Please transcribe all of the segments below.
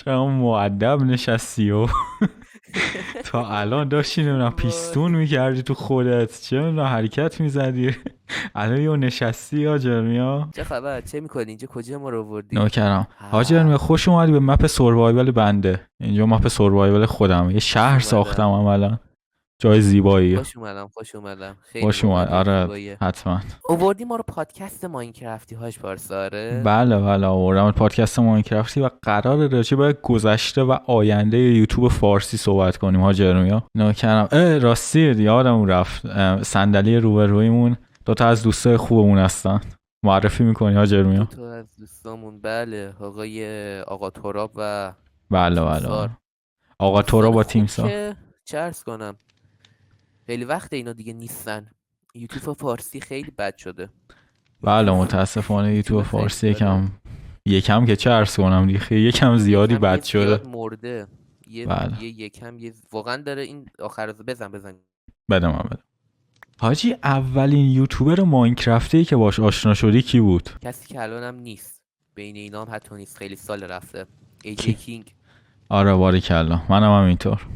چقدر مؤدب نشستی و تا الان داشتی نمیدونم وای. پیستون میکردی تو خودت، چه میدونم حرکت میزدی. الان یه نشستی یا جرمیا. چه خبر؟ چه میکنی اینجا؟ کجا ما رو آوردی؟ نوکرم حاجر ها. می خوش اومدی به مپ سوروایول بنده. اینجا مپ سوروایول خودم، یه خوش شهر ساختم اومدم. عملا. جای زیباییه. خوش اومدم خیلی خوش واقعا اومد، جای آره زیباییه. حتما. اووردی ما رو پادکست ماینکرافتی هاش پارساره. بله بله آوردم پادکست ماینکرافتی و قرار راجع به گذشته و آینده یوتیوب فارسی صحبت کنیم هاجرمیا. نوکرم راستی یادم رفت، صندلی روبرویمون دوتا از دوستای خوبمون هستن. معرفی میکنی دو هاجرمیا؟ تا از دوستامون، بله، آقا تراب و بله بله تیمسار. بله. آقا تورا دوستان با خوب تیمسا. که چه عرض کنم، خیلی وقت اینا دیگه نیستن. یوتیوب فارسی خیلی بد شده. بله متاسفانه یوتیوب یوتیوب خیلی فارسی بده. یکم که چه عرض کنم دیگه، یکم زیادی یکم یه بد شده. زیاد مرده. بله یکم واقعا داره این آخر روز. بزن. بده من بده. حاجی اولین یوتیوبر ماینکرافتی که باش آشنا شدی کی بود؟ کسی که الانم نیست، بین اینا هم حتی نیست، خیلی سال رفته. ای جی کی؟ کینگ. آره باریکلا، منم همینطور.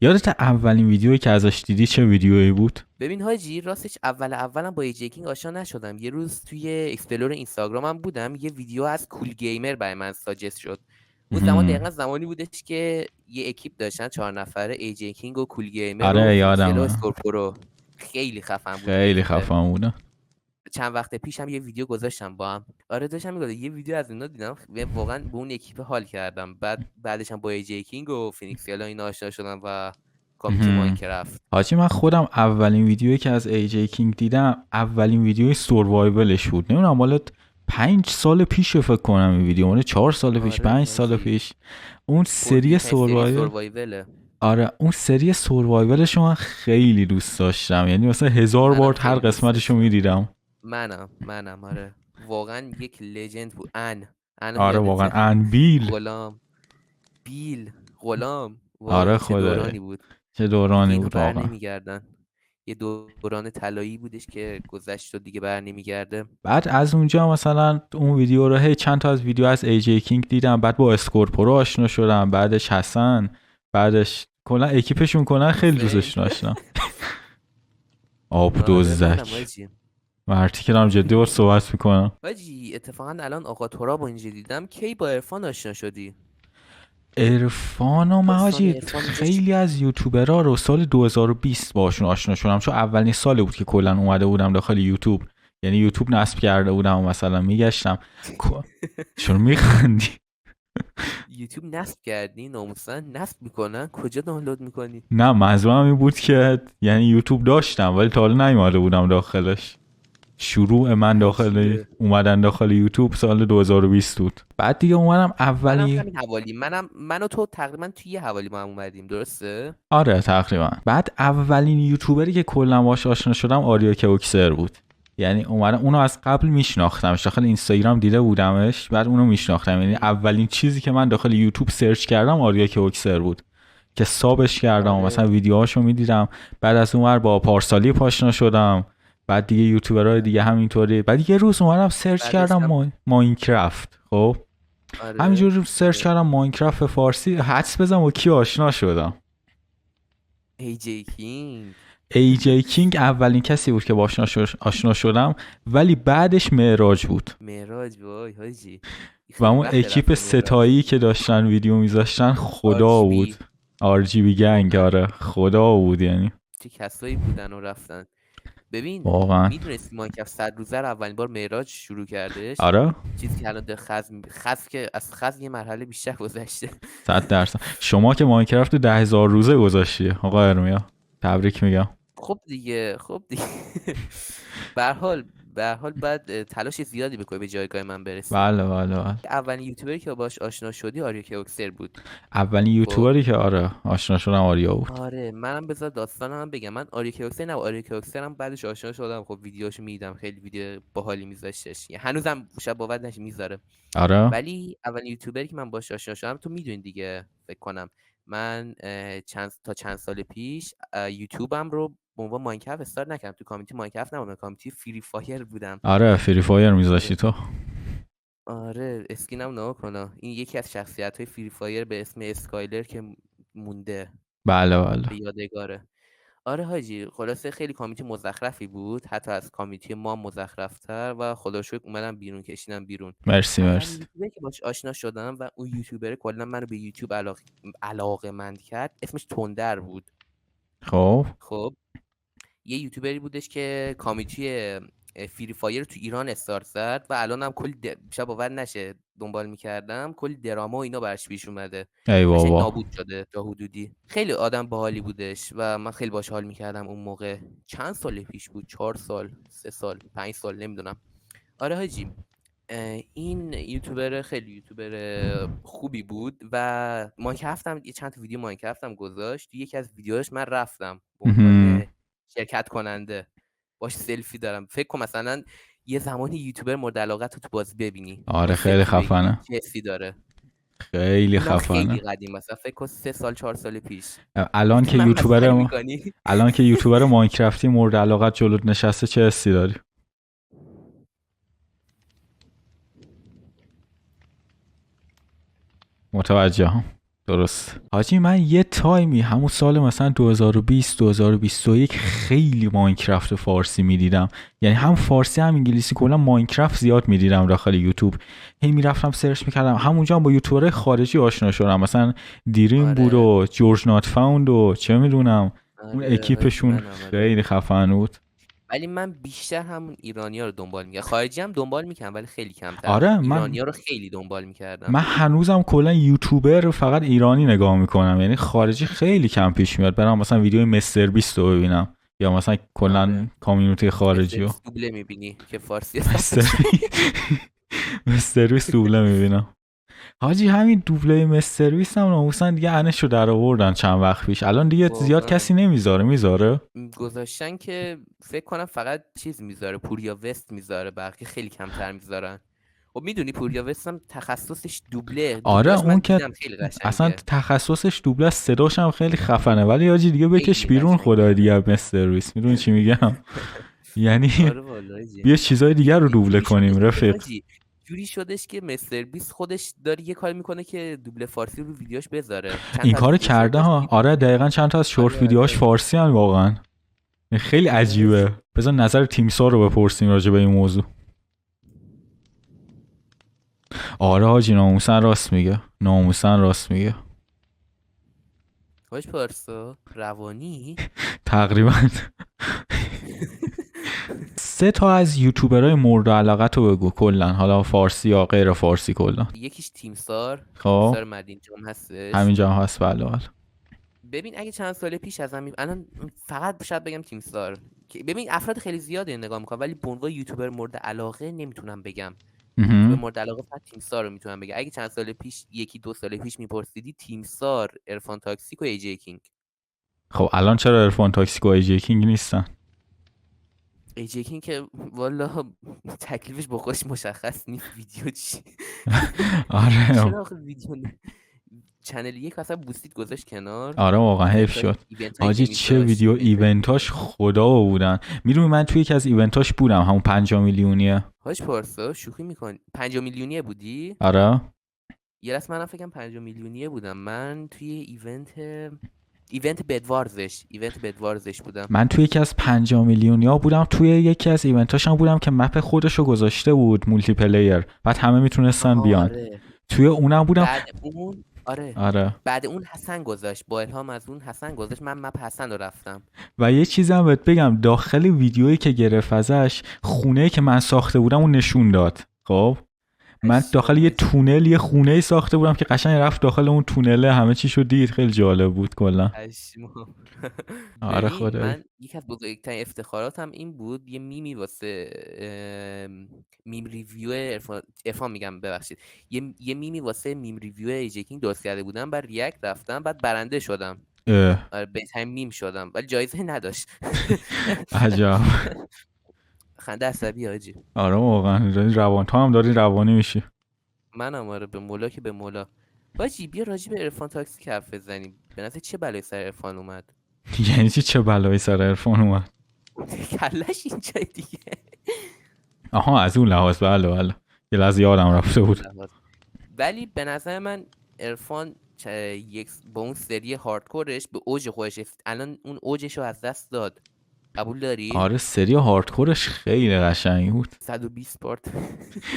یادت اولین ویدیویی که ازش دیدی چه ویدیویی بود؟ ببین حاجی، راستش اولم با ای جی کینگ آشنا نشدم. یه روز توی اکسپلور اینستاگرامم بودم، یه ویدیو از کول گیمر برای من ساجست شد. اون زمان مهم. دقیقا زمانی بودش که یه اکیپ داشتن 4 نفره، ای جی کینگ و کول گیمر و آره فینکسل و یادمه. اسکورپورو. خیلی خفن بود اون خیلی اکیپه. خفن بودن. چند وقت پیشم یه ویدیو گذاشتم با هم. آره داشتم میگم یه ویدیو از اینا دیدم و واقعا به اون اکیپ حال کردم. بعدش هم با ای جی کینگ و فینکسیالا اینا آشنا شدم و کامیونیتی مهم. ماینکرافت. حاجی من خودم اولین ویدیویی که از ای جی کینگ دیدم اولین ویدیوی سوروایولش بود. نمیدونم مالت 5 سال پیش فکر کنم این ویدیو، مال 4 سال پیش، آره 5 سال حاجی، پیش. اون پروی سری ترین سری سوروایول. سوروایوله. آره اون سری سوروایولش من خیلی دوست داشتم، یعنی مثلا 1000 بار منم هر خیلی دوست قسمتشو داشتم. میدیدم. منم آره. واقعا یک لژند بود. انو آره واقعا یادته؟ انبیل. غلام. بیل. غلام. آره وای چه خدایی دورانی بود. چه دیگه دورانی اینا بود بر واقعا. نمیگردن. یه دوران طلایی بودش که گذشت و دیگه بر نمیگرده. بعد از اونجا مثلا اون ویدیو رو چند تا از ویدیو از ای جی کینگ دیدم، بعد با اسکورپورو آشنا شدم، بعدش حسن، بعدش کلا اکیپشون کلا خیلی حسین. دوستشون داشتم. آب آره منم دزدک. حاجی. مرتی که دارم جدی باید صحبت میکنم. حاجی اتفاقا الان آقا تورا با اینجا دیدم. کی با عرفان آشنا شدی؟ عرفان و داستان مهاجی عرفان اینجا خیلی از یوتیوبرها رو سال 2020 باشون آشنا شدم، چون اولین سالی بود که کلا اومده بودم داخل یوتیوب. یعنی یوتیوب نصب کرده بودم و مثلا میگشتم. چون میخندی؟ یوتیوب نصب کردی؟ ناموسن نصب میکنن؟ کجا دانلود میکنی؟ نه منظورم این بود که یعنی یوتیوب داشتم ولی تا حالا نیومده بودم داخلش. شروع من داخل عجیبه. اومدن داخل یوتیوب سال 2020 بود. بعد دیگه اومدم منم اولی. همین حوالی. من و تو تقریبا توی یه حوالی با هم اومدیم، درسته؟ آره تقریبا. بعد اولین یوتیوبری که کلا باهاش آشنا شدم آریا کوکسر بود. یعنی اومدم اونو از قبل میشناختمش، داخل اینستاگرام دیده بودمش، بعد اونو میشناختم. یعنی اولین چیزی که من داخل یوتیوب سرچ کردم آریا کوکسر بود که سابش کردم و مثلا آره. ویدیوهاشو میدیدم. بعد از اون ور با پارسالی پاشنا شدم. بعد دیگه یوتیوبرهای دیگه همینطوری. بعد یه روز اومدم سرچ بعدش کردم هم ماینکرافت. خب آره. همینجور سرچ کردم ماینکرافت فارسی، حدس بزن با کی آشنا شدم. ای جی کینگ. ای جی کینگ اولین کسی بود که باش آشنا شدم، ولی بعدش معراج بود. معراج. وای حاجی، و خیلی اون وقت اکیپ رفتم معراج. ستایی که داشتن ویدیو میذاشتن آر خدا جی بود. بی. آر جی بی گنگ، واقعا آره خدا بود یعنی. چه کسایی بودن و رفتن. ببین، واقعا. میدونستی مایکرافت 100 روزه رو اولین بار معراج شروع کردش؟ آره چیزی که الان داره خز که از خز یه مرحله بیشتر گذشته. 100%. شما که ماینکرافت 10,000 روزه گذاشتی آقا ارمیا، تبریک میگم. خب دیگه. به هر حال به هر حال بعد تلاش زیادی بکنی به جایگاه من برسی. بله بله بله. اولین یوتیوبری که باش آشنا شدی آریا کوکسر بود. اولین خب یوتیوبری که آره آشنا شدم آریا بود. آره، منم بذار داستانم بگم. من آریا کوکسر نه، با آریا کوکسر هم بعدش آشنا شدم. خب ویدیوهاشو میدیدم، خیلی ویدیو باحالی میذاشتش، یعنی هنوزم شب باور نشه میذاره. آره ولی اولین یوتیوبری که من باش آشنا شدم، تو میدونی دیگه فکر کنم. من چند سال پیش یوتیوبم رو به عنوان ماینکرافت استارت نکردم. تو کامیونیتی ماینکرافت نبودم، کامیونیتی فری فایر بودم. آره فری فایر آره. میذاشتی تو. آره اسکینم نها کنه، این یکی از شخصیت‌های فری فایر به اسم اسکایلر که مونده بله بله. به یادگاره. آره حاجی، خلاصه خیلی کامیتی مزخرفی بود، حتی از کامیتی ما مزخرفتر، و خدا رو شکر اومدم بیرون، کشیدم بیرون. مرسی اولین مرسی. یوتیوبری که باش آشنا شدم و اون یوتیوبر کلا منو به یوتیوب علاقه‌مند کرد، اسمش تندر بود. خب. خب یه یوتیوبری بودش که کامیتی فری فایر تو ایران استارت زد و الان هم کلی شب باور نشه دنبال میکردم، کلی دراما و اینا برش پیش اومده، ای قشنگ بابا. نابود شده تا حدودی. خیلی آدم باحالی بودش و من خیلی باش حال میکردم اون موقع. چند سال پیش بود؟ 4 سال، 3 سال، 5 سال، نمیدونم. آره حاجی، این یوتیوبر خیلی یوتیوبر خوبی بود و ماینکرافت هم یه چند تا ویدیو ماینکرافت هم گذاشت. تو یکی از ویدیوهاش من رفتم به عنوان شرکت کننده، باش سلفی دارم. فکر کن مثلا یه زمانی یوتیوبر مورد علاقت رو تو بازی ببینی، با آره خیلی سلفی بگیری خفنه. چه حسی داره. خیلی اونم خفنه. خیلی قدیم، مثلا فکر کن 3 سال 4 سال پیش. الان میگه که من یوتیوبر مسخره میکنی. الان که یوتیوبر ماینکرافتی مورد علاقت جلوت نشسته چه حسی داری؟ متوجهم. درست حاجی. من یه تایمی همون سال مثلا 2020 2021 خیلی ماینکرافت فارسی میدیدم، یعنی هم فارسی هم انگلیسی، کلا ماینکرافت زیاد میدیدم داخل یوتیوب. هی میرفتم سرچ میکردم، همونجا هم با یوتیوبرهای خارجی آشنا شدم، مثلا دیریم بود آره و جورج نات فاوند و چه میدونم، اون آره حاجی، اکیپشون من آره. خیلی خفن بود. ولی من بیشتر همون ایرانی‌ها رو دنبال می‌کردم. خارجی هم دنبال می‌کردم ولی خیلی کمتر. آره ایرانی‌ها رو خیلی دنبال می‌کردم. من هنوزم کلا یوتیوبر فقط ایرانی نگاه میکنم، یعنی خارجی خیلی کم پیش میاد برام مثلا ویدیو مستر بیست رو ببینم یا مثلا کلا آره. کامیونیتی خارجی مستر رو. بیست دوبله می‌بینی که فارسی مستر حسابش. مستر بیست دوبله میبینم. حاجی همین دوبله مستر بیست هم ناموسن دیگه انشو در آوردن چند وقت پیش، الان دیگه زیاد واقعا کسی نمیذاره. گذاشتن که فکر کنم فقط چیز میذاره، پوریا وست میذاره، بقیه خیلی کمتر میذارن. خب میدونی پوریا وست هم تخصصش دوبله، آره دوبلاژ من اون که دیدم خیلی اصلا قشنگه. تخصصش دوبله است، صداش هم خیلی خفنه، ولی حاجی دیگه بکش خیلی بیرون خدای قشنگه. دیگه مستر بیست، میدونی چی میگم؟ یعنی آره والله حاجی. بیا چیزای دیگر رو دوبله جوری شدش کنیم که رفیق. حاجی، جوری شدش که مستر بیست خودش داره یه کاری میکنه که دوبله فارسی رو ویدیوش بذاره. چند این تا از کارو ویدیو کرده شورتاش ها. آره دقیقا چند تا از شورت آره ویدیوهاش آره فارسی هم واقعا. خیلی آره عجیبه. حاجی. بذار نظر تیمسار رو بپرسیم راجع به این موضوع. آره حاجی ناموسن راست میگه، ناموسن راست میگه. حاج پارسا روانی. تقریبا. سه تا از یوتیوبرهای مورد علاقت رو بگو کلا، حالا فارسی یا غیر فارسی کلا. یکیش تیمسار، خب تیمسار مدین جان هستش. همینجا هم هست. بله بله. ببین اگه چند سال پیش ازم الان فقط شاید بگم تیمسار. ببین افراد خیلی زیادی نگاه میکنم ولی به عنوان یوتیوبر مورد علاقه نمیتونم بگم. یوتیوبر مورد علاقه فقط تیمسار رو میتونم بگم. اگه چند سال پیش، 1-2 سال پیش میپرسیدی، تیمسار، عرفان تاکسیک و ای جی کینگ. خب الان چرا عرفان تاکسیک و ای جی کینگ نیستن؟ ای جی کینگ که والا تکلیفش با خودش مشخص نیست. ویدیو چی؟ آره. چرا آخه ویدیو چنل یک اصلا بوستید گذاشت کنار. آره واقعا حیف شد. ایونت هایی که حاجی چه میذاشت، ویدیو ایونتاش خدا بودن. میدونی من توی یکی از ایونتاش بودم، همون 5 میلیونیه. حاج پارسا شوخی میکنی؟ 5 میلیونیه بودی؟ آره یه راست منم فکرم 5 میلیونیه بودم. من توی ایونت بدوارزش بودم. من توی یکی از 5 میلیونیا بودم، توی یکی از ایونتاش هم بودم که مپ خودشو گذاشته بود مولتی پلیر، بعد همه میتونستن بیان. آره توی اونم بودم. بعد اون آره آره. بعد اون حسن گذاشت، با الهام از اون حسن گذاشت، من مپ حسن رو رفتم. و یه چیزی هم بهت بگم، داخل ویدیویی که گرفت ازش، خونه‌ای که من ساخته بودم اون نشون داد. خب من داخل یه تونل یه خونه ساخته بودم که قشنگ رفت داخل اون تونله، همه چیشو دید، خیلی جالب بود کلا. آره ببین خدایی. من یکی از بزرگترین افتخاراتم این بود، یه میمی واسه میم ریویو ارفان میگم ببخشید، یه میمی واسه میم ریویو ایجکینگ درست کرده بودم، بعد ریاکت رفتم، بعد برنده شدم. آره بهترین میم شدم ولی جایزه نداشت. عجب. خنده عصبی حاجی. آره واقعا روان تو هم داری روانی میشی. منم آره، به مولا که به مولا. باجی بیا راجع به عرفان تاکسی حرف بزنیم. به نظر چه بلایی سر عرفان اومد؟ یعنی چه بلایی سر عرفان اومد؟ کلش اینجای دیگه. آها از اون لحاظ. بله بله. یه لحظه یادم رفته بود. ولی به نظر من عرفان با اون سری هاردکورش به اوج خودش الان اون اوجش رو از دست داد. قبول داری؟ آره سری هاردکورش خیلی قشنگی بود. 120 پارت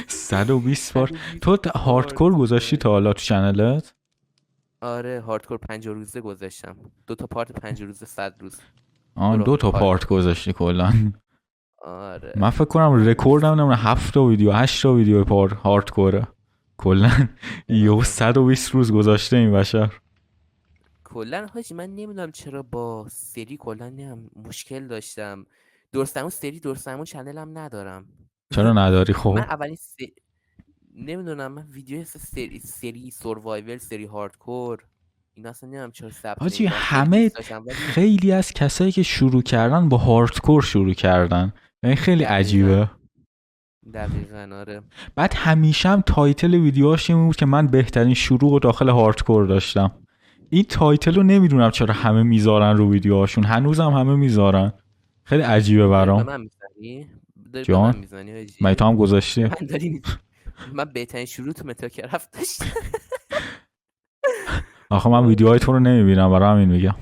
120 بار 120 تو پارت. هاردکور گذاشتی تا حالا تو چنلت؟ آره هاردکور 50 روزه گذاشتم. 2 تا پارت 50 روزه 100 روز. آن برو 2 تا حال پارت کن. گذاشتی کلا. آره من فکر کنم رکوردم نمیدونم 7 تا ویدیو 8 تا ویدیو هاردکوره کلا. یو 120 روز گذاشته این بشر. کلا حاجی من نمیدونم چرا با سری کلا مشکل داشتم. درستمون سری درستمون چنلم ندارم. چرا نداری من خب؟ اولین نمیدونم من ویدیو سری سوروایول سری هاردکور این اصلا نمیدونم چرا ثبت حاجی نمیکنم. خیلی همه دوست داشتم ولی خیلی از کسایی که شروع کردن با هاردکور شروع کردن، یعنی خیلی عجیبه. دقیقاً آره. بعد همیشه هم تایتل ویدیوهاش این بود که من بهترین شروع و داخل هاردکور داشتم. این تایتل رو نمیدونم چرا همه میذارن رو ویدیوهاشون، هنوزم همه میذارن. خیلی عجیبه به برام. من میزنی؟ داری به من جان میزنی حاجی؟ مگه تو هم گذاشتی؟ من داری من بهترین شروع تو متاکرافت داشتم. آخه من ویدیوهای تو رو نمیبینم برای همین میگم.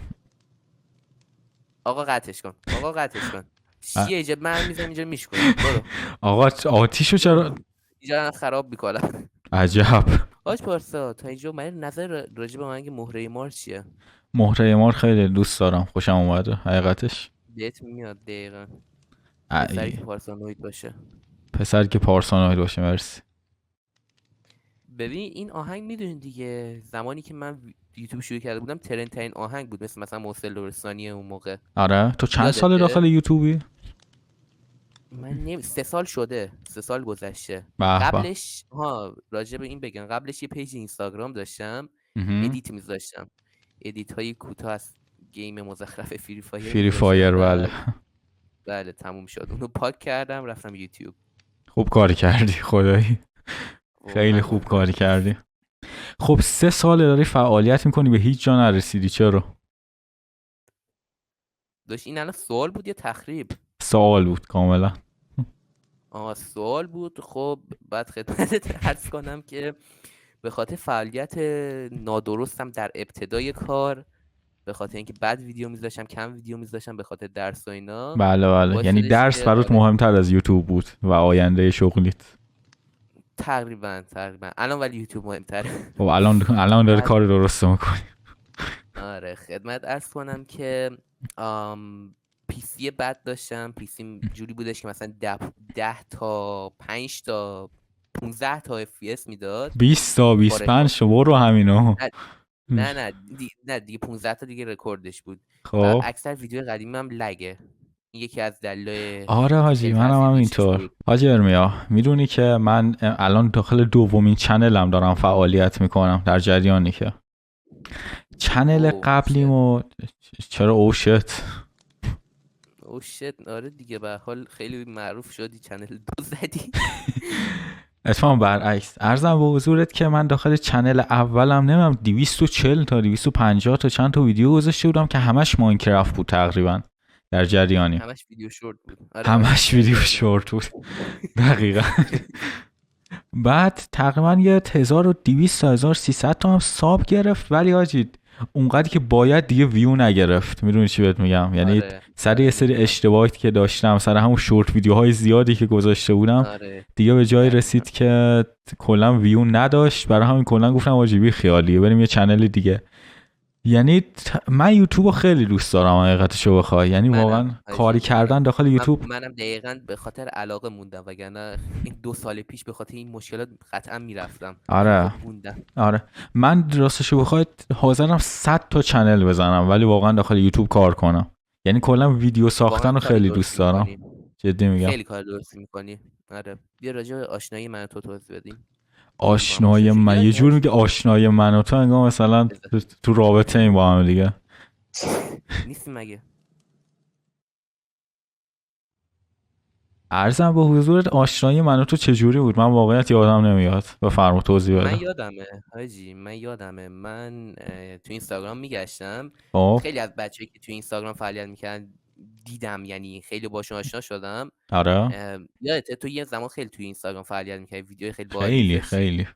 آقا قطعش کن. آقا قطعش کن. چیه اینجا من میزنم اینجا میشکنم. برو. آقا آتیشو چرا؟ اینجا خراب میکنم. عجب. آج پارسا تا اینجا من نظر راجع به من که مهره مار چیه؟ مهره مار خیلی دوست دارم، خوشم اومده حقیقتش. بهت میاد دقیقا. ای. پسری که پارسانوید باشه. پسر که پارسانوید باشه. مرسی. ببین این آهنگ میدونین دیگه زمانی که من یوتیوب شروع کرده بودم ترند ترین آهنگ بود مثلا محسن لرستانی اون موقع. آره تو چند سال یادته؟ داخل یوتیوبی؟ من 3 سال شده. 3 سال گذشته. به به. قبلش راجع به این بگم قبلش یه پیج اینستاگرام داشتم. ادیت میذاشتم. ادیت های کوتاه از گیم مزخرف فری فایر. فری فایر بله. بله تموم شد. اونو پاک کردم رفتم یوتیوب. خوب کاری کردی خدایی. خیلی خوب کاری کردی. خب 3 سال داری فعالیت میکنی به هیچ جا نرسیدی، چرا؟ داشت این الان سوال بود یا تخریب؟ سوال بود کاملا. سوال بود. خب بعد خدمتت عرض کنم که به خاطر فعالیت نادرستم در ابتدای کار، به خاطر اینکه بد ویدیو میذاشتم کم ویدیو میذاشم به خاطر درس و اینا. بله بله، یعنی درس برات مهمتر از یوتیوب بود و آینده شغلیت. تقریبا الان ولی یوتیوب مهمتره. خب الان داری کار درست میکنی. آره خدمت عرض کنم که پیسی بد داشتم. پیسی جوری بودش که مثلا 10 تا 5 تا 15 تا FPS میداد. 20 تا 25 تا برو همینو. نه دیگه 15 تا دیگه رکوردش بود. خب اکثر ویدیو قدیمی هم لگه. یکی از دلایل. آره حاجی منم همینطور. حاجی ارمیا میدونی که من الان داخل دومین چنلم دارم فعالیت میکنم در جریانی که چنل قبلیمو چرا اوشت آره دیگه به حال خیلی معروف شدی چنل 2 زدی. اتفاقا برعکس عرضم به حضورت که من داخل چنل اولم نمیدونم 240 تا 250 تا چند تا ویدیو گذاشته بودم که همش ماینکرافت بود تقریبا در جریانی. همش ویدیو شورت بود. همش ویدیو شورت بود. دقیقاً. بعد تقریبا یه 1200 تا 1300 تا هم ساب گرفت، ولی حاجی اونقدری که باید دیگه ویو نگرفت. میدونی چی بهت میگم؟ یعنی سر یه سری اشتباهاتی که داشتم سر همون شورت ویدیوهای زیادی که گذاشته بودم دیگه به جای رسید که کلا ویو نداشت. برای همین کلا گفتم واجبی خیالیه بریم یه چنل دیگه. یعنی من یوتیوب خیلی دوست دارم حقیقتشو بخوای، یعنی واقعا کاری کردن داخل یوتیوب. منم دقیقاً به خاطر علاقه موندم، وگرنه این 2 سال پیش به خاطر این مشکلات قطعا میرفتم. آره من راستشو بخوای حاضرم 100 تا چنل بزنم ولی واقعا داخل یوتیوب کار کنم. یعنی کلا ویدیو ساختن رو خیلی دوست دارم. جدی میگم خیلی کار درستی میکنی. آره بیا راجع به آشنایی من و تو توضیح بدیم. آشنایی من یه جور میگه آشنایی من و تو انگار مثلا تو رابطه این با هم دیگه نیستی مگه؟ عرضم به حضورت آشنایی من و تو چجوری بود؟ من واقعیت یادم نمیاد. بفرما توضیح بده. من یادمه من تو اینستاگرام میگشتم. خیلی از بچه‌ای که تو اینستاگرام فعالیت میکردن دیدم، یعنی خیلی باشون آشنا شدم. آره یادته تو یه زمان خیلی توی اینستاگرام فعالیت می‌کردی، ویدیو خیلی باحال خیلی می‌ذاشتی. خیلی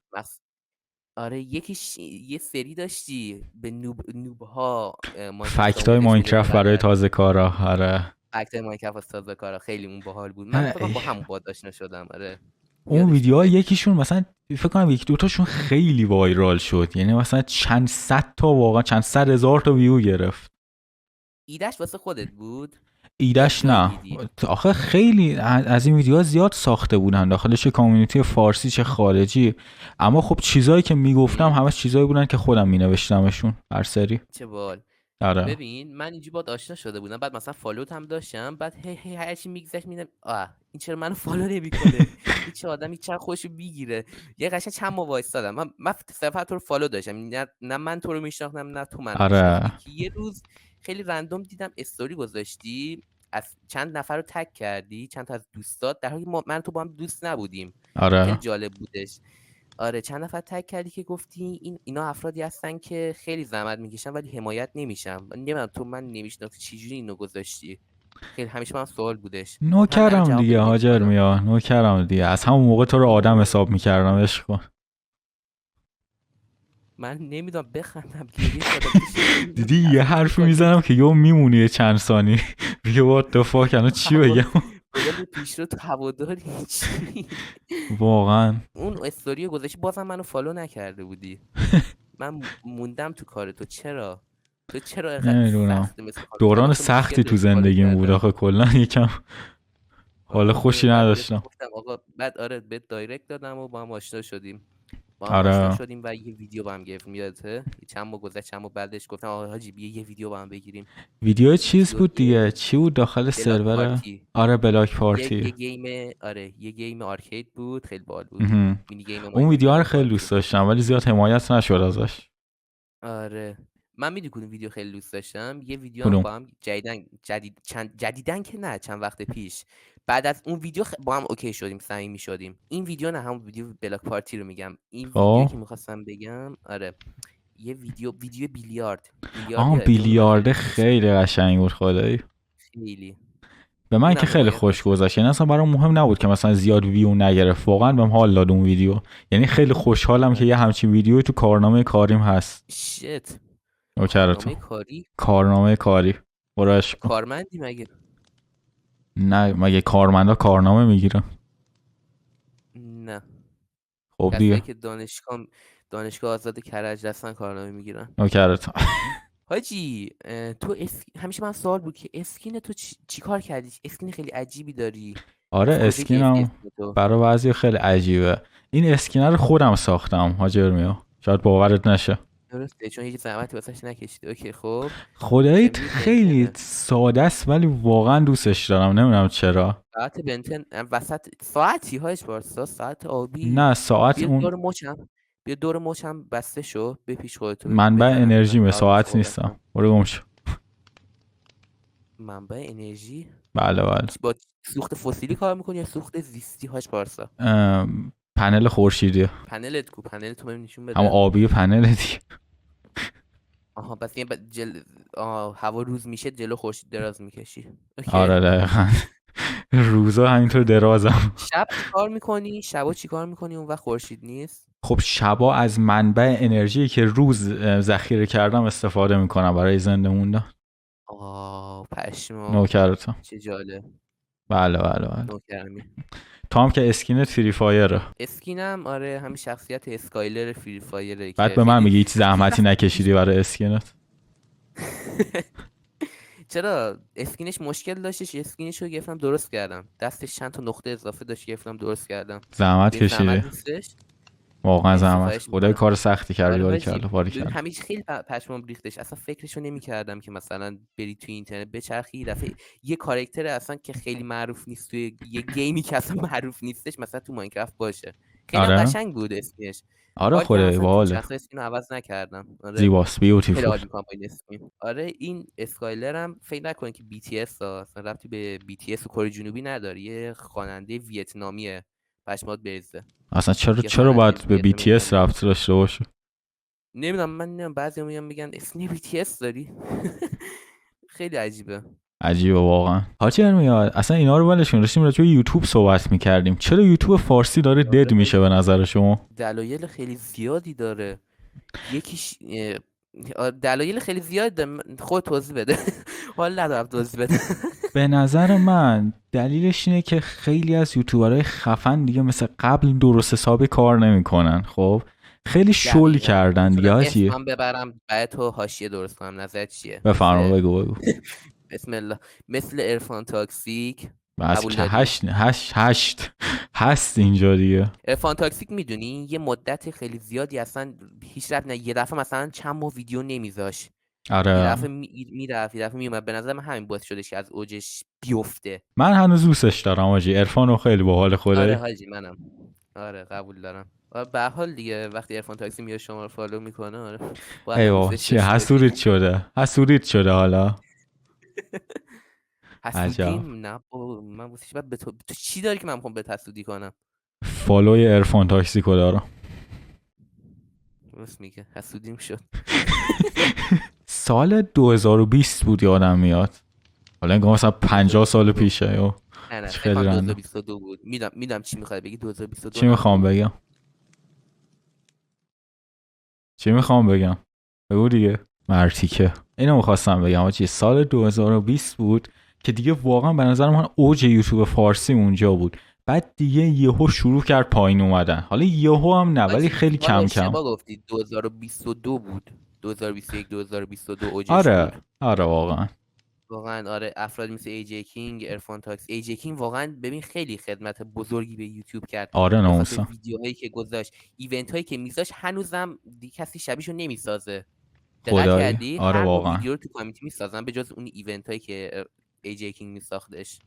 آره یکیش یه سری داشتی به نوب‌ها ماینکرافت فکت های آموزش میدادی ماینکرافت برای بغل تازه کارا. آره فکت ماینکرافت از تازه کارا، خیلی اون باحال بود. من فکر کنم اه، با همون باد آشنا شدم. آره اون یادش ویدیوها میاد. یکیشون مثلا فکر کنم یک دوتاشون خیلی وایرال شد، یعنی مثلا چند صد تا، واقعا چند صد هزار تا ویو گرفت. ایدهش واسه خودت بود یا ایدش جایی نه، دیدی؟ آخه خیلی از این ویدیوها زیاد ساخته بودن داخلش، چه کامیونیتی فارسی چه خارجی، اما خب چیزایی که میگفتم همش چیزایی بودن که خودم مینوشتمشون هر سری. چه بال. آره ببین من اینجوری باهات آشنا شده بودم، بعد مثلا فالوت هم داشتم، بعد هی هر چی میگذشت میدم این چرا منو فالو نمیکنه، این چه آدمی چرا خوشو میگیره. یه قشنگ چند ماه وایسادم، من صرفا تو رو فالو داشتم، نه من تو رو میشناختم نه تو منو میشناختی، آره که یه روز خیلی رندوم دیدم استوری گذاشتی، از چند نفر رو تگ کردی، چند تا از دوستات، در حالی که من تو با هم دوست نبودیم. خیلی آره جالب بودش. آره چند نفر تگ کردی که گفتی اینا افرادی هستن که خیلی زحمت میکشن ولی حمایت نمیشن. من نمیدونم تو من نمیشناختی چجوری اینو گذاشتی. خیلی همیشه من سوال بودش، همین الان نوکرم جواب دیگه بده هاجر نمیکنم. میا، نوکرم دیگه، از همون موقع تو رو آدم حساب میکردم، عشق کن. من نمیدونم بخندم گریه کنم چه شکلی من دیدی یه اصلا چی حرفی کار میزنم کردم. که یه میمونی یه چند ثانی دیگه با اتفاق کنه چی بگم. خدا به پیشرو تو هواداری چی. واقعا اون استوری گذاشتی بازم منو فالو نکرده بودی. من موندم تو کار تو، چرا اینقدر نمیدونم، سخته مثل خودت؟ شاید دوران اصلا مشکل سختی تو داری تو فالو زندگیم بود کردن. آخه، کلا یکم حال آره خوشی بعد بهت نداشتم. گفتم آقا، بعد آره بهت دایرکت دادم و با هم آشنا شدیم. آره و یه ویدیو با هم گرفتیم، یادته؟ چند ماه گذشت، چند ماه بعدش گفتم آقا حاجی بیا یه ویدیو با هم بگیریم. ویدیو چیز ویدیو بود دیگه، چی بود داخل بلاک سرور؟ پارتی. آره بلاک یه پارتی. گیم، آره یه گیم آرکید بود، خیلی باحال بود. اها. مینی گیم اون ماینکرافت ویدیو رو بلاک خیلی پارتی. دوست داشتم ولی زیاد حمایت نشد ازش. آره من میدونی کدوم ویدیو خیلی دوست داشتم؟ یه ویدیو هم کدوم؟ با هم جدیدن که نه چند وقت پیش، بعد از اون ویدیو با هم اوکی شدیم، صمیمی شدیم. این ویدیو نه، همون ویدیو بلاک پارتی رو میگم. این ویدیویی خب که میخواستم بگم آره یه ویدیو بیلیارد آها یادته؟ اونو من خیلی بیلیارده دوست داشتم. خیلی قشنگ بود خدایی. خیلی به من که اونم خیلی حمایت خوش نشد. گذشت، یعنی اصلا برام مهم نبود که مثلا زیاد ویو نگرفت، واقعا بهم حال داد اون ویدیو. یعنی خیلی خوشحالم که یه آره همچین ویدیویی تو کارنامه کاریم هست. شت. نوکرتون. کارنامه کاری؟ کارنامه کاری براش کن. کارمندی مگه؟ نه مگه کارمندا کارنامه میگیرن؟ نه، خب کسایی دیگه. که دانشگاه آزاد کرج هستن کارنامه میگیرن. نوکرتون. حاجی تو همیشه من سوال بود که اسکین تو چی کار کردی؟ اسکین خیلی عجیبی داری، آره از کجا گرفتی اسکینم اسکین تو؟ برای بعضی خیلی عجیبه. این اسکینر رو خودم ساختم هاجر میا، شاید باورت نشه. درسته چون هیچ زحمتی واسش نکشیدی. اوکی خب. خدایی شبیه خیلی بنتنه. ساده است ولی واقعا دوستش دارم، نمیدونم چرا. ساعت بنتن وسط ساعتی هاش بارسا، ساعت آبی. نه ساعت بیا اون دور مچم، بیا دور مچم بسته شو، بپیش خودتو منبع بزنم من انرژیمه، فعال ساعت میخوام نیستم، رفتم. برو گم شو. منبع انرژی؟ بله بله. با سوخت فسیلی کار میکنی یا سوخت زیستی هاش بارسا؟ پنل خورشیدی، پنلت کو، پنل تو بهم نشون اما بده. آبی پنل دیگه. آها پس یه هوا روز میشه جلو خورشید دراز میکشی. اوکی. آره دقیقا. روزا همینطور درازم. شب چی کار میکنی؟ شبا چی کار میکنی اون وقت خورشید نیست؟ خب شبا از منبع انرژی که روز ذخیره کردم استفاده میکنم برای زنده موندن. پشمام. نوکرتم. چه جالب. بله بله بله. نوکرمی. تو هم که اسکینت فری فایره. اسکینم آره همین شخصیت اسکایلر فری فایره بعد که به من خیلی میگی هیچ هیچ زحمتی وقت نکشیدی برای اسکینت. چرا اسکینش مشکل داشتش، اسکینش رو گرفتم درست کردم، دستش چند تا نقطه اضافه داشت گرفتم درست کردم. زحمت به زحمت کشیدی، نیستش. واقعا مرسی زحمت، خواهش خدای میکنم. کار سختی کردی، آره باری حاجی کلا باری کلا. همیشه خیلی پشمام ریختش، اصلا فکرشو نمی‌کردم که مثلا بری توی اینترنت بچرخی دفعه یه کاراکتر اصلا که خیلی معروف نیست توی یه گیمی که اصلا معروف نیستش مثلا تو ماینکرافت باشه. خیلی هم آره قشنگ بود اسمش. آره حال که خدای اصلا تو باحاله، چند تا اسکینو عوض نکردم. آره زیباست، خیلی بیوتیفول. حال میکنم با این اسکین. آره این اسکایلر هم فکر نکنید که BTS اصلا ربطی به BTS و کره جنوبی نداره، یه خواننده ویتنامیه. پشمات بریزه. اصلا یه چرا خواننده باید به ویتنامی BTS جوون. ربط داشته باشه؟ نمیدونم، من نمیدونم بعضی میگن اسم BTS داری. خیلی عجیبه. عجیبه واقعا. حاجی میاد اصلا اینا رو ولشون، داشتیم راجع به یوتیوب صحبت میکردیم. چرا یوتیوب فارسی داره دد میشه به نظر شما؟ دلایل خیلی زیادی داره. یکیش دلایل خیلی زیاد داره. خود توضیح بده. حال ندارم توضیح بده. به نظر من دلیلش اینه که خیلی از یوتیوبرهای خفن دیگه مثل قبل درست حسابی کار نمیکنن. خب خیلی شل کردن دیگه. حاجی اسمم ببرم بعد تو حاشیه درست کنم، نظرت چیه؟ بفرما بگو. بسم الله. مثل عرفان تاکسیک. بس که هشت هست اینجا دیگه. عرفان تاکسیک میدونی یه مدت خیلی زیادی اصلا هیچ رفت نه، یه دفعه مثلا چند ماه ویدیو نمیذاش. آره یه دفعه میرفت یه دفعه میومد. به نظر من همین باعث شدش که از اوجش بیفته. من هنوز دوستش دارم حاجی، عرفانو خیلی باحال خوده. آره حاجی منم. آره قبول دارم. به هر حال دیگه وقتی عرفان تاکسی میاد شما رو فالو میکنه، آره ایوه چیه حسودیت شده حالا. حسودیم نه من واسه بعد به تو چی داری که من میخوام بهت حسودی کنم؟ فالوی عرفان تاکسیکو دارم. راست میگه حسودیم شد. سال 2020 بود یادم میاد، حالا انگار مثلا 50 سال پیشه. نه خیلی 2022 بود. میدم چی میخوای بگی. 2022 چی میخوام بگم بگو دیگه مرتیکه. اینو میخواستم بگم آجی، سال 2020 بود که دیگه واقعا به نظر من اوج یوتیوب فارسی اونجا بود. بعد دیگه یهو شروع کرد پایین اومدن. حالا یهو هم نه ولی خیلی کم کم. شما گفتی 2022 بود، 2021 2022 اوجش آره بود. آره واقعا آره افراد مثل ای جی کینگ، عرفان تاکس. ای جی کینگ واقعا ببین خیلی خدمت بزرگی به یوتیوب کرد. آره ناموسا ویدیوهایی که گذاشت، ایونت هایی که میذاشت، هنوزم کسی شبیهشو نمیسازه. خدایی آره واقعا. ویدیو رو تو کامیونیتی میسازن به جز اون ایونت هایی که ای جی کینگ میساختش.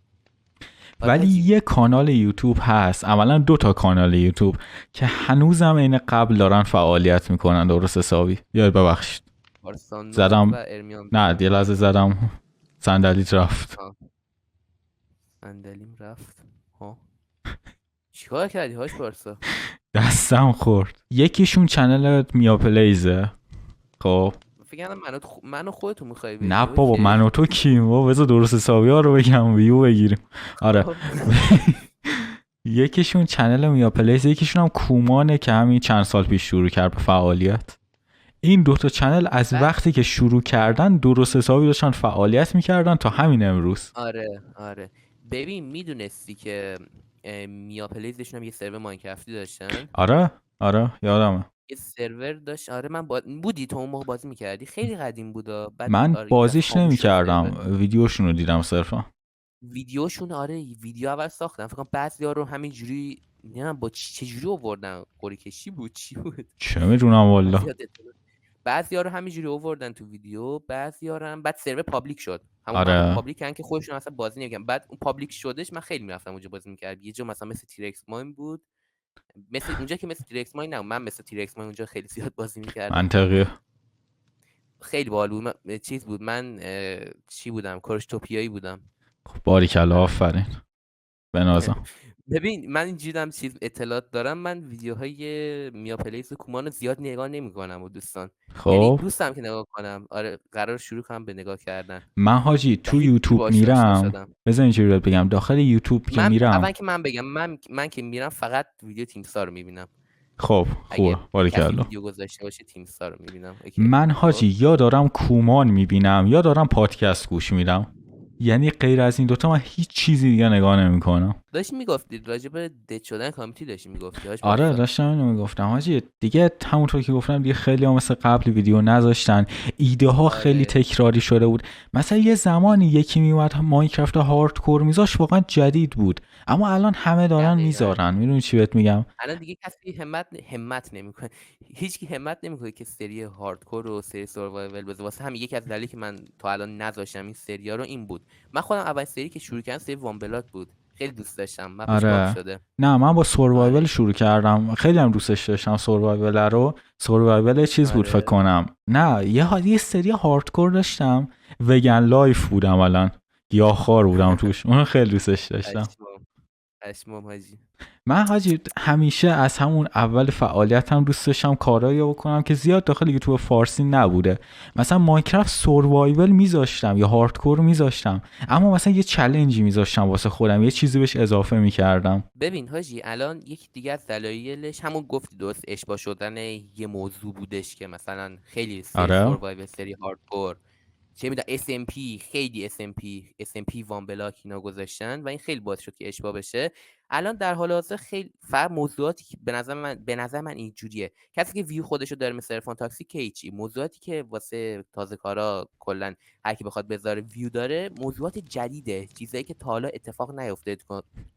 ولی یه کانال یوتیوب هست، عملا 2 تا کانال یوتیوب که هنوزم این قبل دارن فعالیت میکنن درست حسابی. یاد ببخشید زدم نه یه لحظه زدم صندلیت رفت. صندلیم رفت ها. چیکار کردی هاش پارسا؟ دستم خورد. یکیشون چنل میاپلیزه. خب فکر کنم منو خودتون میخوای بگی. نه بابا من و تو کیم بابا، بذار درست حسابی ها رو بگم ویو بگیریم. آره یکیشون چنل میاپلیز، یکیشون هم کومانه که همین چند سال پیش شروع کرد به فعالیت. این 2 تا چنل از وقتی که شروع کردن درست حسابی داشتن فعالیت میکردن تا همین امروز. آره ببین میدونستی که میاپلیزشون هم یه سرور ماینکرافتی داشتن؟ آره یادمه یه سرور داشت. آره من بودی تو اون موقع بازی میکردی؟ خیلی قدیم بودا. من بازیش نمیکردم، ویدیوشون رو دیدم صرفا. ویدیوشون آره ویدیو اول ساختن. فکر کنم بعضیا رو همینجوری نمیدونم با چه جوری آوردن، قری کشی بود چی بود چه میدونم والله. بعضیا رو همینجوری آوردن تو ویدیو، بعضیا رو هم بعد سرور پابلیک شد. آره. پابلیک کردن که خودشون اصلا بازی نمی‌کردن. بعد اون پابلیک شدش من خیلی میرفتم اونجا بازی می‌کردم. یه جا مثلا مثل تیرکس ماین بود، مثل اونجا که مثل تیرکس ماین نه، من مثل تیرکس ماین اونجا خیلی زیاد بازی می‌کردم. منطقیه. خیلی باحال بود. چیز بود. من چی بودم؟ کورشتوپیایی بودم. خب باریکلا آفرین بنازم. ببین من اینجوریام چیز اطلاعات دارم. من ویدیوهای میاپلیز و کومان زیاد نگاه نمی‌کنم و دوستان. خب یعنی دوستم که نگاه کنم. آره قرار شروع کنم به نگاه کردن. من حاجی تو یوتیوب میرم، بذار اینجوری بهت بگم، داخل یوتیوب که میرم اول که من بگم من که میرم فقط ویدیو تیم سار رو میبینم. خب خوبه باریکلا. ویدیو گذاشته باشه تیم سار رو میبینم. من حاجی یا دارم کومان میبینم یا دارم پادکست گوش میدم، یعنی غیر از این دوتا من هیچ چیزی دیگه نگاه نمیکنم. داشتی میگفتی راجع به دد شدن کامیتی داشتی میگفتی؟ آره داشتم اینو میگفتم حاجی دیگه. همونطور که گفتم دیگه خیلی ها مثل قبل ویدیو نذاشتن، ایده ها خیلی تکراری شده بود. مثلا یه زمانی یکی میومد ماینکرافت هاردکور میذاش، واقعا جدید بود، اما الان همه دارن میذارن. میدونی چی بهت میگم؟ الان دیگه کسی همت نمیکنه، هیچ کی همت نمیکنه که سری هاردکور و سری سروایوال بذاره. واسه همین یکی از دلایلی که من تا الان نذاشتم این سری‌ها رو این بود. من خودم اول سری که شروع کردم سری وان بلاک بود، خیلی دوست داشتم. من آره. شده. نه من با سروایوال شروع کردم، خیلی هم دوستش داشتم سروایوال رو. سروایوال چیز بود فکر کنم. نه یه سری هاردکور داشتم، وگن لایف بودم الان، گیاهخوار بودم توش. اون خیلی دوستش داشتم. پشمام حاجی. من حاجی همیشه از همون اول فعالیتم دوست داشتم کارایی بکنم که زیاد داخل یوتیوب فارسی نبوده. مثلا ماینکرافت سوروایول میذاشتم یا هاردکور میذاشتم، اما مثلا یه چالنجی میذاشتم واسه خودم، یه چیزی بهش اضافه میکردم. ببین حاجی الان یکی دیگه از دلایلش همون گفتی درست اشباع شدن یه موضوع بودش که مثلا خیلی سری آره سوروایول سری هاردکور چه میدونم SMP خیلی SMP وان بلاک اینا گذاشتن و این خیلی باعث شد که اشباع بشه. الان در حال حاضر خیلی فقط موضوعاتی که به نظر من اینجوریه، کسی که ویو خودشو داره مثل عرفان تاکسیک که هیچی، موضوعاتی که واسه تازه کارا کلا هر کی بخواد بذاره ویو داره موضوعات جدیده، چیزایی که تا حالا اتفاق نیفتاده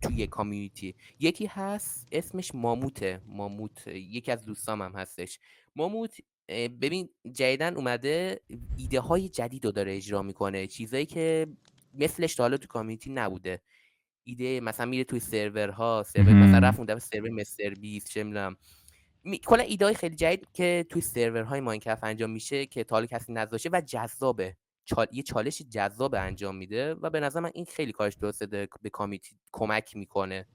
توی کامیونیتی. یکی هست اسمش ماموت یکی از دوستام هم هستش. ماموت ببین جدیدن اومده ایده های جدید رو داره اجرا میکنه، چیزایی که مثلش تا حالا تو کامیونیتی نبوده. ایده مثلا میره توی سرورها مثلا رفت اون دفعه سرور مستر بیست چه میدونم کلا ایده های خیلی جدید که توی سرورهای ماینکرافت انجام میشه که تا حالا کسی نداشته و جذابه، یه چالش جذاب انجام میده و به نظر من این خیلی کارش درسته، به کامیونیتی کمک میکنه.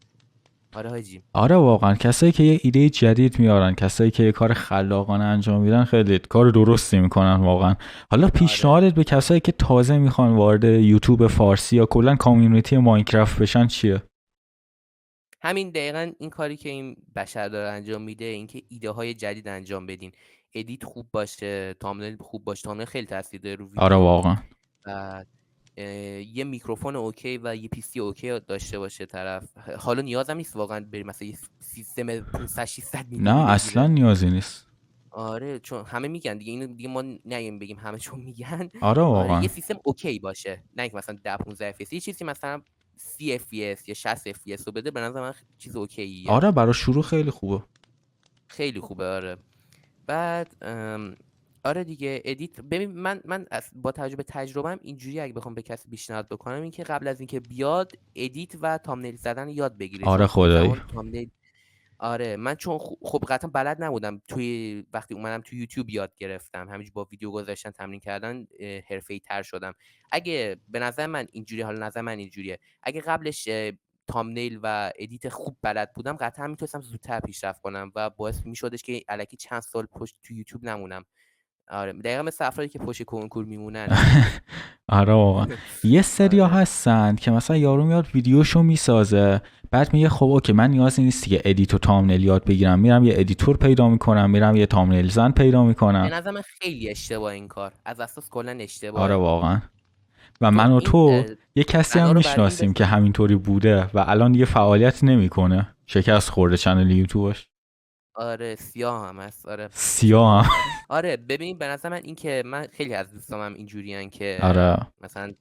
آره حاجی. آره واقعا کسایی که یه ایده جدید میارن، کسایی که یه کار خلاقانه انجام میدن خیلی کار درستی میکنن واقعا. حالا پیشنهادت به کسایی که تازه میخوان وارد یوتیوب فارسی یا کلا کامیونیتی ماینکرافت بشن چیه؟ همین دقیقاً این کاری که این بشر داره انجام میده، اینکه ایده های جدید انجام بدین، ادیت خوب باشه، تامنیل خوب باشه. تامنیل خیلی تاثیر داره رو ویدیو. آره واقعا. و یه میکروفون اوکی و یه PC اوکی داشته باشه طرف. حالا نیازم نیست واقعا بری مثلا یه سیستم 500 600 میلیونی نه بگیره. اصلا نیازی نیست. آره چون همه میگن دیگه، اینو دیگه ما نگیم بگیم همه چون میگن. آره واقعا. یه سیستم اوکی باشه، نه اینکه مثلا 10 15 FPS، یه چیزی مثلا 30 FPS یا 60 FPS رو بده، به نظر من چیز اوکیه. آره برای شروع خیلی خوبه. خیلی خوبه. آره بعد آره دیگه ادیت. ببین من با توجه به تجربه‌ام اینجوری اگه بخوام به کسی پیشنهاد بکنم این که قبل از اینکه بیاد ادیت و تامنیل زدن یاد بگیره. آره خدایی. آره من چون خب قطعا بلد نبودم، توی وقتی اومدم تو یوتیوب یاد گرفتم، همینجوری با ویدیو گذاشتن تمرین کردن حرفه‌ای تر شدم. اگه به نظر من اینجوری، حالا نظر من اینجوریه، اگه قبلش تامنیل و ادیت خوب بلد بودم قطعا میتونستم زودتر پیشرفت کنم و باعث میشدش که الکی چند سال پشت تو یوتیوب نمونم. آره دقیقا مثل افرادی که پشت کنکور میمونن. آره واقعا. یه سریا هستن که مثلا یارو میاد ویدیوشو میسازه، بعد میگه خب اوکی من نیازی نیست که ادیت و تامنیل یاد بگیرم، میرم یه ادیتور پیدا میکنم، میرم یه تامنیل زن پیدا میکنم. به نظر من خیلی اشتباه این کار، از اساس کلا اشتباه. آره واقعا. و من و تو یه کسی هم میشناسیم که همینطوری بوده و الان یه فعالیت نمیکنه، شکست خورده چنل یوتیوبش. آره سیاه هم هست. آره سیاه هم. آره ببین به نظر من این که من خیلی از دوستام هم اینجوریان که آره مثلا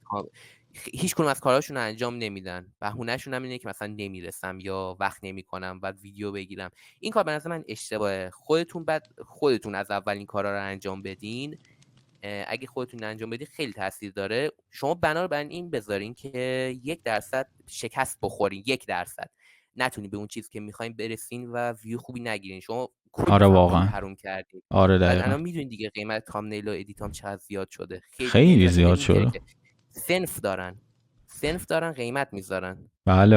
هیچ کنون از کارهاشون انجام نمیدن، بهونهشون هم اینه که مثلا نمیرسم یا وقت نمیکنم بعد ویدیو بگیرم. این کار به نظر من اشتباهه. خودتون از اول این کارا رو انجام بدین. اگه خودتون انجام بدین خیلی تاثیر داره. شما بنا بر این بذارین که 1% شکست بخورین، 1% نتونین به اون چیزی که میخواین برسین و ویو خوبی نگیرین، شما آره واقعا حروم کردین. آره دقیقاً. الان میدونین دیگه قیمت تامنیل و ادیتام چقدر زیاد شده. خیلی زیاد شده. صنف دارن قیمت میذارن. بله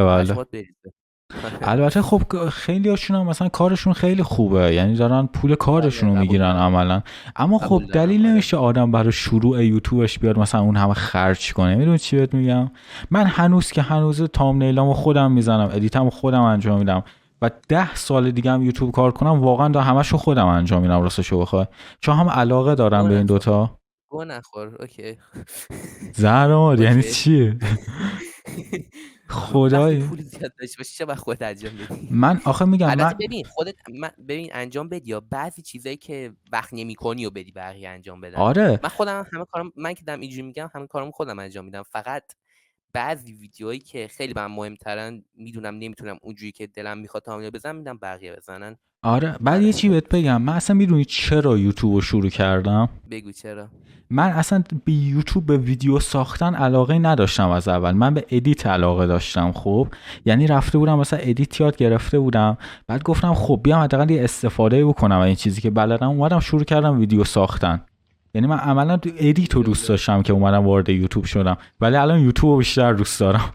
البته خب خیلی هاشون هم مثلا کارشون خیلی خوبه، یعنی دارن پول کارشون رو میگیرن عملا، اما خب دلیل نمیشه آدم برای شروع یوتیوبش بیاد مثلا اون همه خرج کنه. میدونی چی بهت میگم؟ من هنوز تامنیلامو خودم میزنم، ادیتمو خودم انجام میدم و 10 سال دیگه هم یوتیوب کار کنم واقعا دا همشو خودم انجام میدم راستشو بخوای، چون هم علاقه دارم به این دوتا. گو نخور. اوکی زهرمار یعنی چیه؟ خدای پول زیاد داشته باشی چه وقت خودت انجام بدی. من آخه میگم ببین انجام بدی یا بعضی چیزایی که وقت نمی‌کنی و بدی بقیه انجام بدن. آره من خودم همه کارم، من که دارم اینجوری میگم همه کارم خودم انجام میدم، فقط بعضی ویدیوهایی که خیلی برام مهم‌ترن میدونم نمیتونم اونجوری که دلم میخواد تامنیل بزنم میدم بقیه بزنن. آره بعد یه چی بهت بگم، من اصلا میدونی چرا یوتیوب رو شروع کردم؟ بگو چرا. من اصلا به یوتیوب به ویدیو ساختن علاقه نداشتم از اول، من به ادیت علاقه داشتم. خب یعنی رفته بودم مثلا ادیت یاد گرفته بودم، بعد گفتم خب بیام حداقل یه استفاده بکنم از این چیزی که بلدم، اومدم شروع کردم ویدیو ساختن. یعنی من عملا ادیت رو دوست داشتم که اومدم وارد یوتیوب شدم، ولی الان یوتیوب رو بیشتر دوست دارم.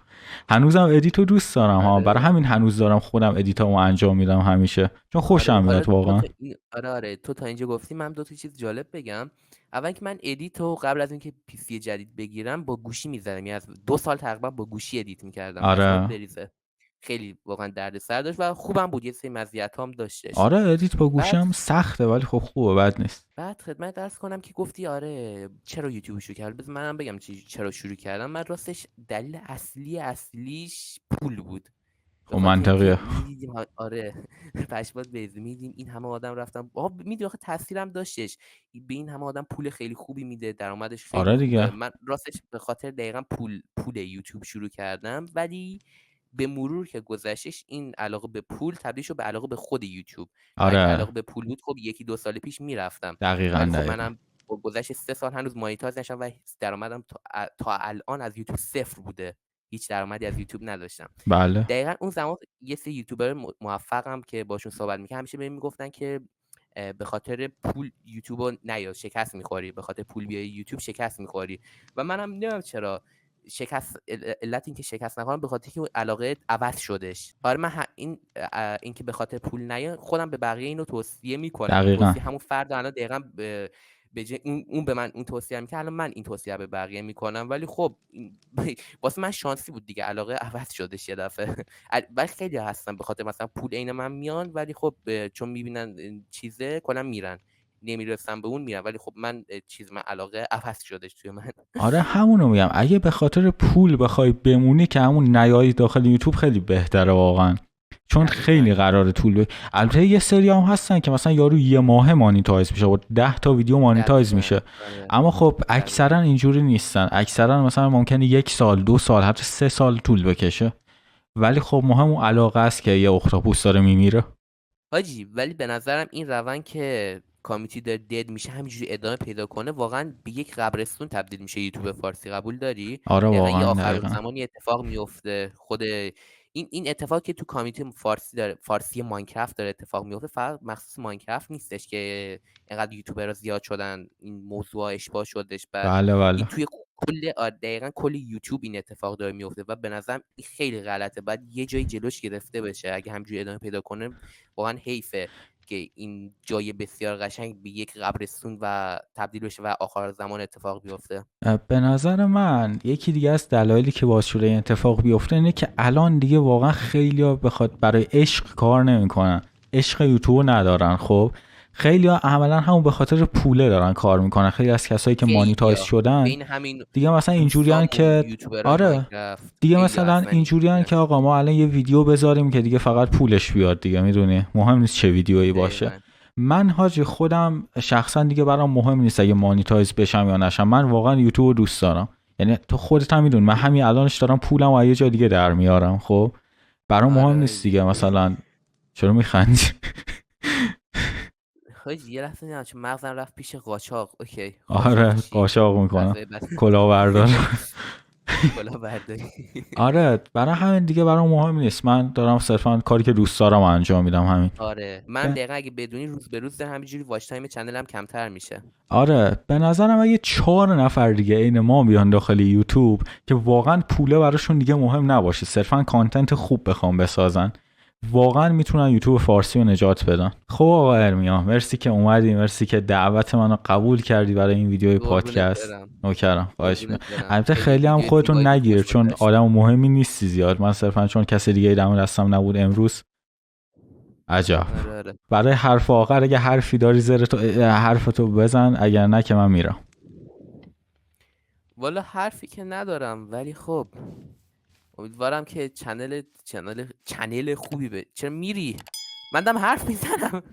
هنوزم ادیتو دوست دارم ها، برای آره همین هنوز دارم خودم ادیتامو انجام میدم همیشه، چون آره خوشم حالا میاد تو واقعا. تا این آره تو تا اینجا گفتی، من دو تا چیز جالب بگم. اول که من ادیتو قبل از اینکه پیسی جدید بگیرم با گوشی میزدم، یعنی از 2 سال تقریبا با گوشی ادیت میکردم، پشمات آره بریزه. خیلی واقعا دردسر داشت و خوبم بود، یه سری مزیت هم داشتش. آره ادیت با گوشی بعد هم سخته ولی خب خوبه، بد نیست. خدمت درس کنم که گفتی آره چرا یوتیوب شروع کردم، بذار منم بگم چرا شروع کردم. من راستش دلیل اصلیش پول بود. به خب خاطر اینکه منطقیه. میدیدیم آره پشمات بریزه، میدیدیم این همه آدم رفتن، میدونی آخه تاثیرم داشتش، به این همه آدم پول خیلی خوبی میده، درآمدش خیلی آره خوبه. دیگه. من راستش به خاطر دقیقا پول یوتیوب شروع کردم، ولی به مرور که گذشتش این علاقه به پول تبدیل شد به علاقه به خود یوتیوب. و اگه آره علاقه به پول بود خب 1-2 سال پیش میرفتم، ولی دقیقاً خب دقیقاً. منم با گذشت 3 سال هنوز مانیتایز نشدم و درآمدم تا الان از یوتیوب صفر بوده، هیچ درآمدی از یوتیوب نداشتم. بله. دقیقا اون زمان یه سری یوتیوبر موفقم که باشون صحبت میکنم همیشه بهم میگفتن که به خاطر پول یوتیوب رو نیا، شکست میخوری، به خاطر پول بیای یوتیوب شکست میخوری. و منم نمیدونم چرا شکست، علت این که شکست نخورم به خاطر که اون علاقه عوض شدش. آره من این که به خاطر پول نیا خودم به بقیه اینو توصیه میکنم، دقیقاً. توصیه همون فرد الان دقیقا به اون به من اون توصیه میکنه، الان من این توصیه به بقیه میکنم. ولی خب واسه من شانسی بود دیگه، علاقه عوض شدش یه دفعه. ولی خیلی هستن به خاطر مثلا پول عین من میان، ولی خب چون میبینن چیزه کلا میرن، نمیرسن به اون میرن. ولی خب من من علاقه عوض شدش توی من. آره همونو میگم، اگه به خاطر پول بخوای بمونی که همون نیایی داخل یوتیوب خیلی بهتره واقعا، چون دقیقاً. خیلی قراره البته یه سری هم هستن که مثلا یارو یه ماه مانیتایز میشه و 10 تا ویدیو مانیتایز دقیقاً. میشه، آره. اما خب دقیقاً. اکثرا اینجوری نیستن. اکثرا مثلا ممکنه 1 سال 2 سال حتی 3 سال طول بکشه، ولی خب مهم اون علاقه است که یه اختاپوس داره میمیره. حاجی ولی به نظرم این روند که کامیتی داره دد میشه همینجوری ادامه پیدا کنه، واقعا به یک قبرستون تبدیل میشه یوتیوب فارسی. قبول داری؟ آره دقیقا یه واقعا آخر دقیقا. زمانی اتفاق میفته. خود این اتفاق که تو کامیتی فارسی داره، فارسی ماینکرافت داره اتفاق میفته، فقط مخصوص ماینکرافت نیستش که اینقدر یوتیوبرها زیاد شدن، این موضوع اشباع شدش. بعد بله این بله. توی دقیقا کل یوتیوب این اتفاق داره میفته و به نظرم این خیلی غلطه. بعد یه جایی جلوش گرفته بشه، اگه همجوری ادامه پیدا کنه واقعا حیفه که این جای بسیار قشنگ به یک قبرستون و تبدیل بشه و آخر زمان اتفاق بیفته. به نظر من یکی دیگه از دلایلی که باعث شده این اتفاق بیفته اینه که الان دیگه واقعا خیلیا بخواد برای عشق کار نمیکنن، عشق یوتیوب ندارن. خب خیلیا عملا همون به خاطر پوله دارن کار میکنن. خیلی از کسایی که مانیتایز خیلیا شدن بین همین دیگه مثلا اینجوریان دوستامون که یوتیوبرهای آره ماینکرافت دیگه خیلیا مثلا هستن اینجوریان اینجوریه. که آقا ما الان یه ویدیو بذاریم که دیگه فقط پولش بیاد دیگه، میدونی مهم نیست چه ویدیویی باشه. دقیقاً. من حاجی خودم شخصا دیگه برام مهم نیست اگه مانیتایز بشم یا نشم، من واقعا یوتیوب رو دوست دارم. یعنی تو خودت هم میدونی من همین الانش دارم پولم و یه جا دیگه در میارم. خب برام مهم آره نیست دیگه مثلا. چرا میخندی؟ حاجی یه لحظه نه چون مغزم رفت پیش قاچاق. اوکی قاچاق آره چی؟ قاشق میکنم، غذای بد. کلاهبردار. کلاهبرداری. آره برای همین دیگه برام مهم نیست، من دارم صرفا کاری که دوست دارم انجام میدم همین. آره من دقیقا اگه بدونی روز به روز همینجوری واچ تایم چنلم کمتر میشه. آره به نظرم اگه 4 نفر دیگه عین ما بیان داخل یوتیوب که واقعا پوله براشون دیگه مهم نباشه، صرفا کانتنت خوب بخوام بسازن، واقعا میتونن یوتیوب فارسی رو نجات بدن. خب آقا ارمیا مرسی که اومدی، مرسی که دعوت منو قبول کردی برای این ویدیو پادکست. نوکرم خواهش می‌کنم. البته خیلی هم خودتون نگیر چون آدم مهمی نیستی زیاد، من صرفا چون کسی دیگه دم دستم نبود امروز. عجب. برای حرف آخر اگه حرفی داری زره تو حرفتو بزن، اگر نه که من میرم. والا حرفی که ندارم، ولی خب امیدوارم که چنل خوبی چرا میری؟ من دارم حرف میزنم.